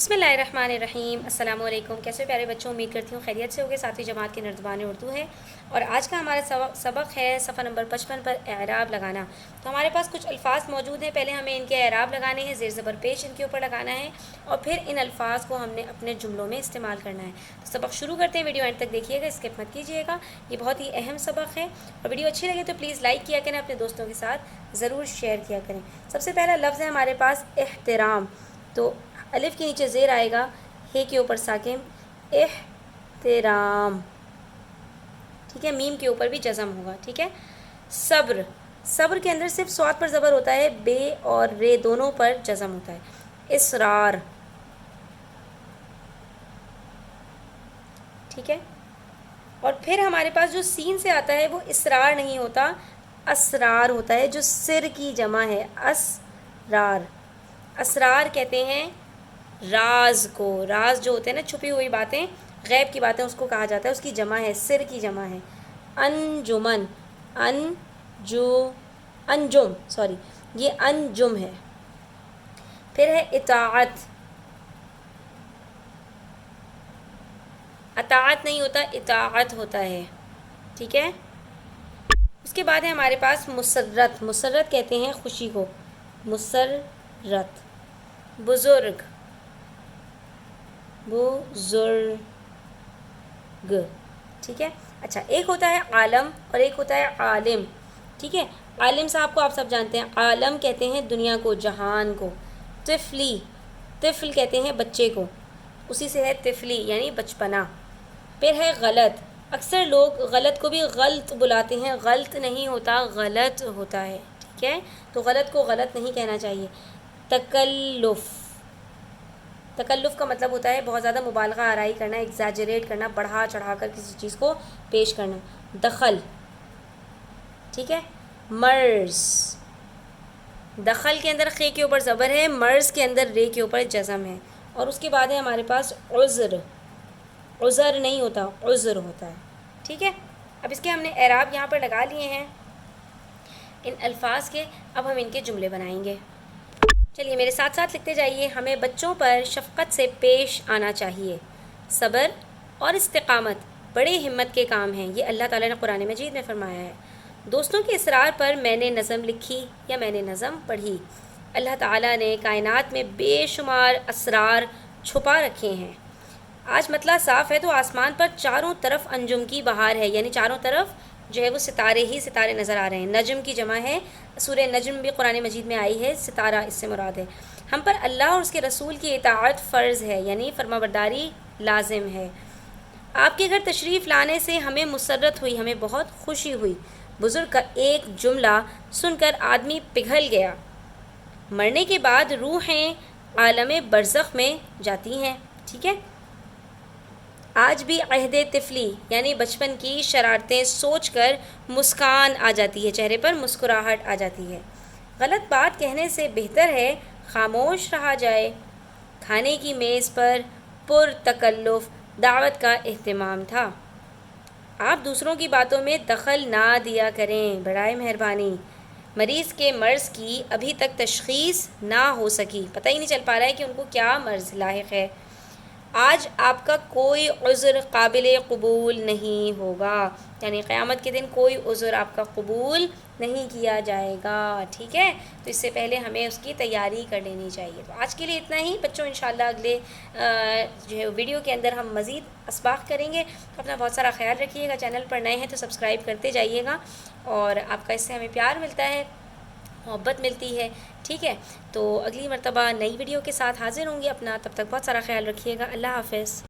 بسم اللہ الرحمن الرحیم۔ السلام علیکم۔ کیسے پیارے بچوں، امید کرتی ہوں خیریت سے ہوگے۔ ساتویں جماعت کے نردبان اردو ہے اور آج کا ہمارا سبق ہے صفحہ نمبر 55 پر اعراب لگانا۔ تو ہمارے پاس کچھ الفاظ موجود ہیں، پہلے ہمیں ان کے اعراب لگانے ہیں، زیر زبر پیش ان کے اوپر لگانا ہے اور پھر ان الفاظ کو ہم نے اپنے جملوں میں استعمال کرنا ہے۔ تو سبق شروع کرتے ہیں، ویڈیو اینڈ تک دیکھیے گا، اسکپ مت کیجیے گا، یہ بہت ہی اہم سبق ہے اور ویڈیو اچھی لگے تو پلیز لائک کیا کریں، اپنے دوستوں کے ساتھ ضرور شیئر کیا کریں۔ سب سے پہلا لفظ ہے ہمارے پاس احترام، تو الف کے نیچے زیر آئے گا، ہے کے اوپر ساکن، احترام، ٹھیک ہے، میم کے اوپر بھی جزم ہوگا، ٹھیک ہے۔ صبر، صبر کے اندر صرف صاد پر زبر ہوتا ہے، بے اور رے دونوں پر جزم ہوتا ہے۔ اصرار، ٹھیک ہے، اور پھر ہمارے پاس جو سین سے آتا ہے وہ اسرار نہیں ہوتا، اسرار ہوتا ہے، جو سر کی جمع ہے، اسرار۔ اسرار کہتے ہیں راز کو، راز جو ہوتے ہیں نا چھپی ہوئی باتیں، غیب کی باتیں، اس کو کہا جاتا ہے، اس کی جمع ہے، سر کی جمع ہے۔ انجمن، انجم، سوری، یہ انجم ہے۔ پھر ہے اطاعت، اطاعت نہیں ہوتا، اطاعت ہوتا ہے، ٹھیک ہے۔ اس کے بعد ہے ہمارے پاس مسرت، مسرت کہتے ہیں خوشی کو، مسرت۔ بزرگ، بزرگ، ٹھیک ہے۔ اچھا، ایک ہوتا ہے عالم اور ایک ہوتا ہے عالم، ٹھیک ہے۔ عالم صاحب کو آپ سب جانتے ہیں، عالم کہتے ہیں دنیا کو، جہان کو۔ طفلی، طفل کہتے ہیں بچے کو، اسی سے ہے طفلی یعنی بچپنا۔ پھر ہے غلط، اکثر لوگ غلط کو بھی غلط بلاتے ہیں، غلط نہیں ہوتا، غلط ہوتا ہے، ٹھیک ہے، تو غلط کو غلط نہیں کہنا چاہیے۔ تکلف، تکلف کا مطلب ہوتا ہے بہت زیادہ مبالغہ آرائی کرنا، ایگزیجریٹ کرنا، بڑھا چڑھا کر کسی چیز کو پیش کرنا۔ دخل، ٹھیک ہے۔ مرض، دخل کے اندر خے کے اوپر زبر ہے، مرض کے اندر رے کے اوپر جزم ہے۔ اور اس کے بعد ہے ہمارے پاس عذر، عذر نہیں ہوتا، عذر ہوتا ہے، ٹھیک ہے۔ اب اس کے ہم نے اعراب یہاں پر لگا لیے ہیں ان الفاظ کے، اب ہم ان کے جملے بنائیں گے۔ چلیے میرے ساتھ ساتھ لکھتے جائیے۔ ہمیں بچوں پر شفقت سے پیش آنا چاہیے، صبر اور استقامت بڑے ہمت کے کام ہیں، یہ اللہ تعالیٰ نے قرآن مجید میں فرمایا ہے۔ دوستوں کے اصرار پر میں نے نظم لکھی یا میں نے نظم پڑھی۔ اللہ تعالیٰ نے کائنات میں بے شمار اسرار چھپا رکھے ہیں۔ آج مطلع صاف ہے تو آسمان پر چاروں طرف انجم کی بہار ہے، یعنی چاروں طرف جو ہے وہ ستارے ہی ستارے نظر آ رہے ہیں۔ نجم کی جمع ہے، سورہ نجم بھی قرآن مجید میں آئی ہے، ستارہ اس سے مراد ہے۔ ہم پر اللہ اور اس کے رسول کی اطاعت فرض ہے، یعنی فرما برداری لازم ہے۔ آپ کے گھر تشریف لانے سے ہمیں مسرت ہوئی، ہمیں بہت خوشی ہوئی۔ بزرگ کا ایک جملہ سن کر آدمی پگھل گیا۔ مرنے کے بعد روحیں عالم برزخ میں جاتی ہیں، ٹھیک ہے۔ آج بھی عہد طفلی یعنی بچپن کی شرارتیں سوچ کر مسکان آ جاتی ہے، چہرے پر مسکراہٹ آ جاتی ہے۔ غلط بات کہنے سے بہتر ہے خاموش رہا جائے۔ کھانے کی میز پر پر تکلف دعوت کا اہتمام تھا۔ آپ دوسروں کی باتوں میں دخل نہ دیا کریں، برائے مہربانی۔ مریض کے مرض کی ابھی تک تشخیص نہ ہو سکی، پتہ ہی نہیں چل پا رہا ہے کہ ان کو کیا مرض لاحق ہے۔ آج آپ کا کوئی عذر قابل قبول نہیں ہوگا، یعنی قیامت کے دن کوئی عذر آپ کا قبول نہیں کیا جائے گا، ٹھیک ہے۔ تو اس سے پہلے ہمیں اس کی تیاری کر لینی چاہیے۔ تو آج کے لیے اتنا ہی بچوں، انشاءاللہ اگلے جو ہے ویڈیو کے اندر ہم مزید اسباق کریں گے۔ تو اپنا بہت سارا خیال رکھیے گا، چینل پر نئے ہیں تو سبسکرائب کرتے جائیے گا، اور آپ کا اس سے ہمیں پیار ملتا ہے، محبت ملتی ہے، ٹھیک ہے۔ تو اگلی مرتبہ نئی ویڈیو کے ساتھ حاضر ہوں گی، اپنا تب تک بہت سارا خیال رکھیے گا۔ اللہ حافظ۔